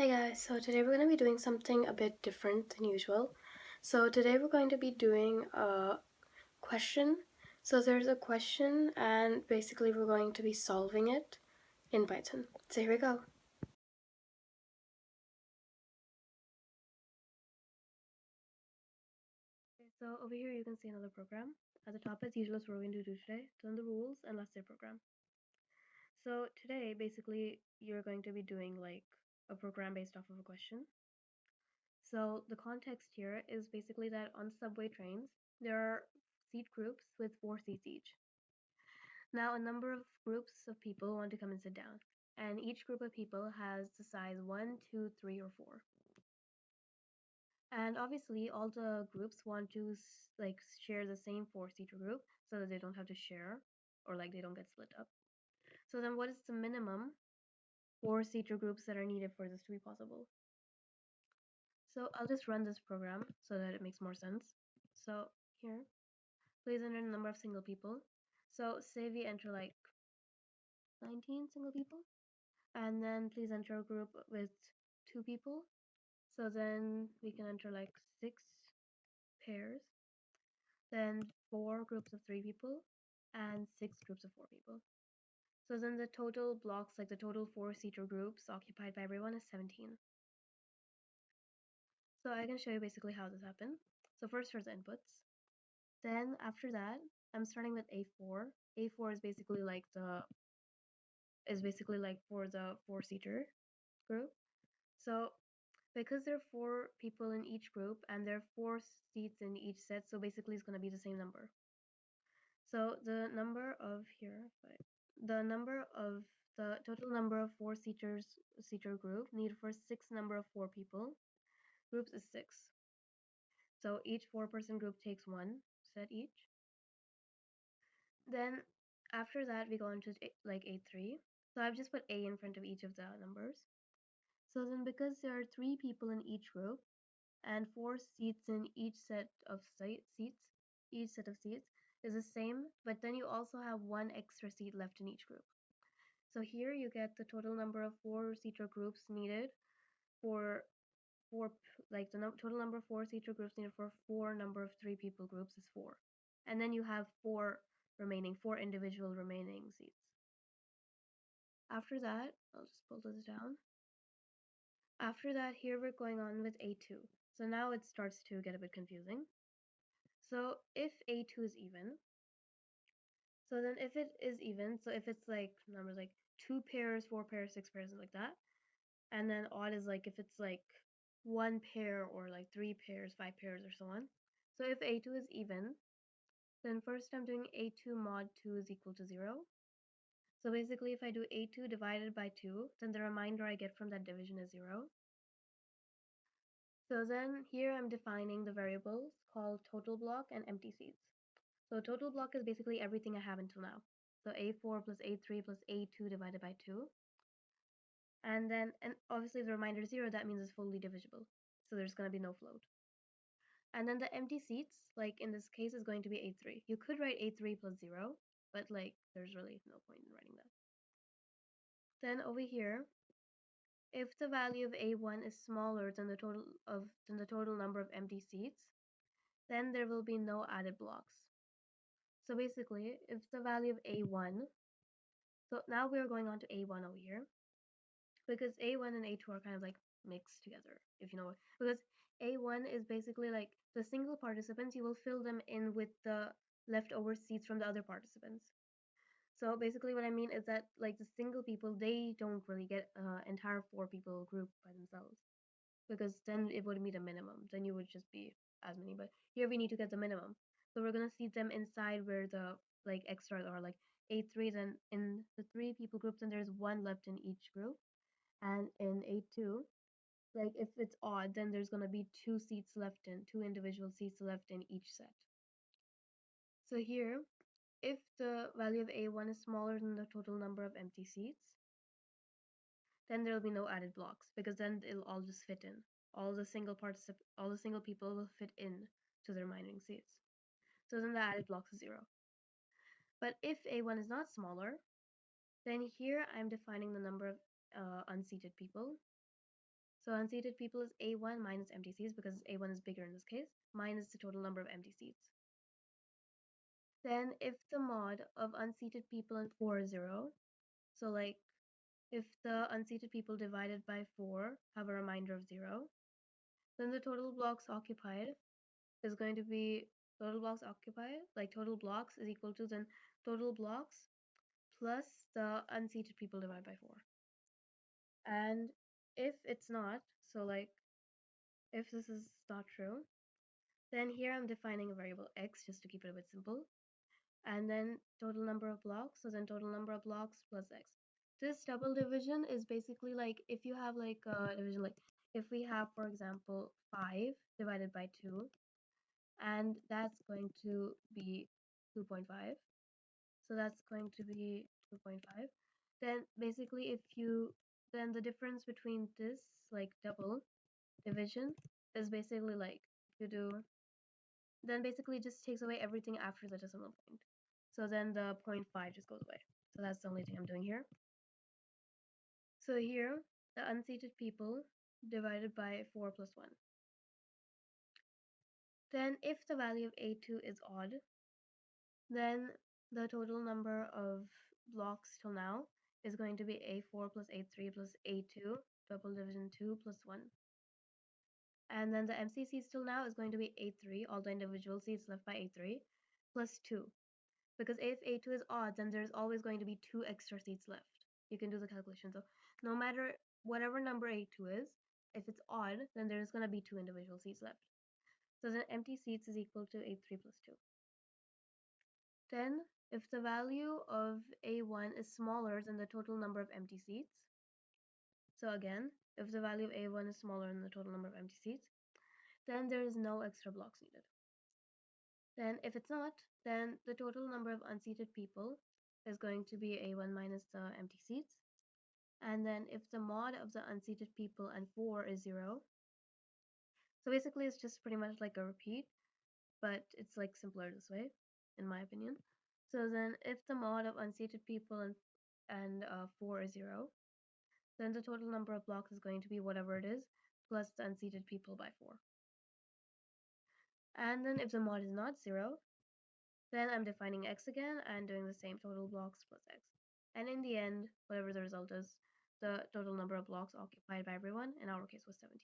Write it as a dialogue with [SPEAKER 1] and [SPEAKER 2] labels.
[SPEAKER 1] Hey guys, so today we're going to be doing something a bit different than usual. So today we're going to be doing a question. So there's a question and basically we're going to be solving it in Python. So here we go. Okay, so over here you can see another program. At the top as usual is what we're going to do today. Then the rules and let's say program. So today basically you're going to be doing like a program based off of a question. So the context here is basically that on subway trains, there are seat groups with 4 seats each. Now, a number of groups of people want to come and sit down, and each group of people has the size 1, 2, 3, or 4. And obviously, all the groups want to like share the same four-seater group so that they don't have to share or like they don't get split up. So then, what is the minimum four-seater groups that are needed for this to be possible? So I'll just run this program so that it makes more sense. So here, please enter the number of single people. So say we enter like 19 single people, and then please enter a group with 2 people. So then we can enter like 6 pairs, then 4 groups of 3 people, and 6 groups of 4 people. So then the total blocks, like the total four-seater groups occupied by everyone is 17. So I can show you basically how this happened. So first there's inputs. Then after that, I'm starting with A4. A4 is basically like for the four-seater group. So because there are 4 people in each group and there are 4 seats in each set, so basically it's going to be the same number. So the number of here, the number of the total number of seater group needed for 6 number of 4 people groups is 6. So each 4-person group takes 1 set each. Then after that we go into like A3. So I've just put A in front of each of the numbers. So then because there are 3 people in each group, and 4 seats in each set of seats, each set of seats is the same, but then you also have 1 extra seat left in each group. So here you get the total number of four-seater groups needed for like the total number of four-seater groups needed for 4 number of 3 people groups is 4. And then you have 4 individual remaining seats. After that, I'll just pull this down. After that, here we're going on with A2. So now it starts to get a bit confusing. So if A2 is even, so then if it is even, so if it's like numbers like 2 pairs, 4 pairs, 6 pairs, and like that, and then odd is like if it's like 1 pair or like 3 pairs, 5 pairs, or so on. So if A2 is even, then first I'm doing A2 mod 2 is equal to 0. So basically if I do A2 divided by 2, then the remainder I get from that division is 0. So then here I'm defining the variables called total block and empty seats. So total block is basically everything I have until now. So A4 plus A3 plus A2 divided by 2. And obviously if the remainder is 0, that means it's fully divisible. So there's going to be no float. And then the empty seats, like in this case, is going to be A3. You could write A3 plus 0, but like there's really no point in writing that. Then over here, if the value of A1 is smaller than the total number of empty seats, then there will be no added blocks. So basically, if the value of A1, so now we're going on to A1 over here, because A1 and A2 are kind of like mixed together, if you know what, because A1 is basically like the single participants, you will fill them in with the leftover seats from the other participants. So basically what I mean is that like the single people, they don't really get an entire 4 people group by themselves, because then it would meet a minimum. Then you would just be as many. But here we need to get the minimum. So we're gonna seat them inside where the like extras are, like A3. Then in the 3 people group, then there's 1 left in each group. And in A2, like if it's odd, then there's gonna be 2 individual seats left in each set. So here, if the value of A1 is smaller than the total number of empty seats, then there will be no added blocks, because then it'll all just fit in. All the single people will fit in to the remaining seats. So then the added blocks is 0. But if A1 is not smaller, then here I'm defining the number of unseated people. So unseated people is A1 minus empty seats because A1 is bigger in this case, minus the total number of empty seats. Then if the mod of unseated people and 4 is 0, so like if the unseated people divided by 4 have a remainder of 0, then the total blocks occupied is going to be total blocks occupied, like total blocks is equal to then total blocks plus the unseated people divided by 4. And if it's not, so like if this is not true, then here I'm defining a variable x just to keep it a bit simple. And then total number of blocks, so then total number of blocks plus x. This double division is basically like if you have like a division, like if we have, for example, 5 divided by 2, and that's going to be 2.5. So that's going to be 2.5. Then basically then the difference between this like double division is basically like you do, then basically it just takes away everything after the decimal point. So then the 0.5 just goes away. So that's the only thing I'm doing here. So here, the unseated people divided by 4 plus 1. Then if the value of A2 is odd, then the total number of blocks till now is going to be A4 plus A3 plus A2, double division 2 plus 1. And then the MCC till now is going to be A3, all the individual seats left by A3, plus 2. Because if A2 is odd, then there's always going to be 2 extra seats left. You can do the calculation. So no matter whatever number A2 is, if it's odd, then there's going to be 2 individual seats left. So the empty seats is equal to A3 plus 2. Then, if the value of A1 is smaller than the total number of empty seats, so again, if the value of A1 is smaller than the total number of empty seats, then there is no extra blocks needed. Then if it's not, then the total number of unseated people is going to be A1 minus the empty seats. And then if the mod of the unseated people and 4 is 0, so basically it's just pretty much like a repeat, but it's like simpler this way, in my opinion. So then if the mod of unseated people and 4 is 0, then the total number of blocks is going to be whatever it is, plus the unseated people by 4. And then if the mod is not 0, then I'm defining x again and doing the same total blocks plus x. And in the end, whatever the result is, the total number of blocks occupied by everyone, in our case, was 17.